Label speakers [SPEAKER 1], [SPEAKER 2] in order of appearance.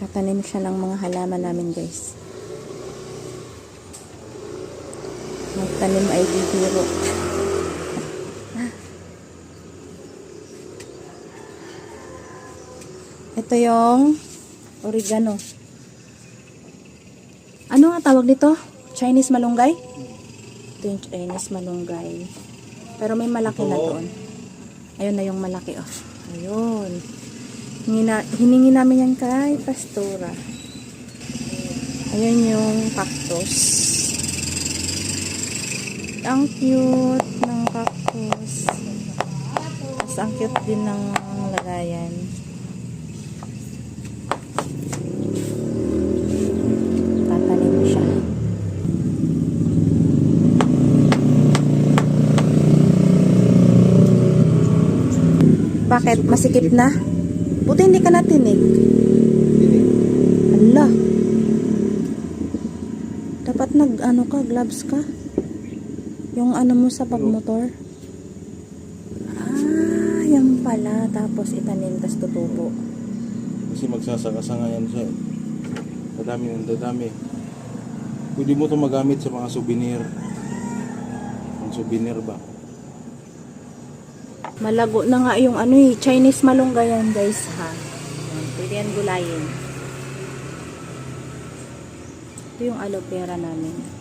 [SPEAKER 1] Tatanim siya ng mga halaman namin, guys. Magtanim ay bibiro. Ito yung oregano. Ano nga tawag dito? Chinese malunggay? Ito yung Chinese malunggay. Pero may malaki na doon. Ayun na yung malaki, oh. Ayun. Hiningi namin yan kay Pastora. Ayun yung cactus. Ang cute ng cactus. Tapos ang cute din ng lagayan. Tatanim siya. Bakit? Masikip na? Buti hindi ka natinig. Hala. Dapat gloves ka. Yung mo sa pagmotor. Ah, yan pala. Tapos itanim, tas tutubo.
[SPEAKER 2] Kasi magsasakasa nga yan siya. Dadami ng dadami. Pwede mo ito magamit sa mga souvenir. Ang souvenir ba?
[SPEAKER 1] Malago na nga yung Chinese malunggay yan, guys, ha. Pwede yan gulayin. Ito yung aloe vera namin.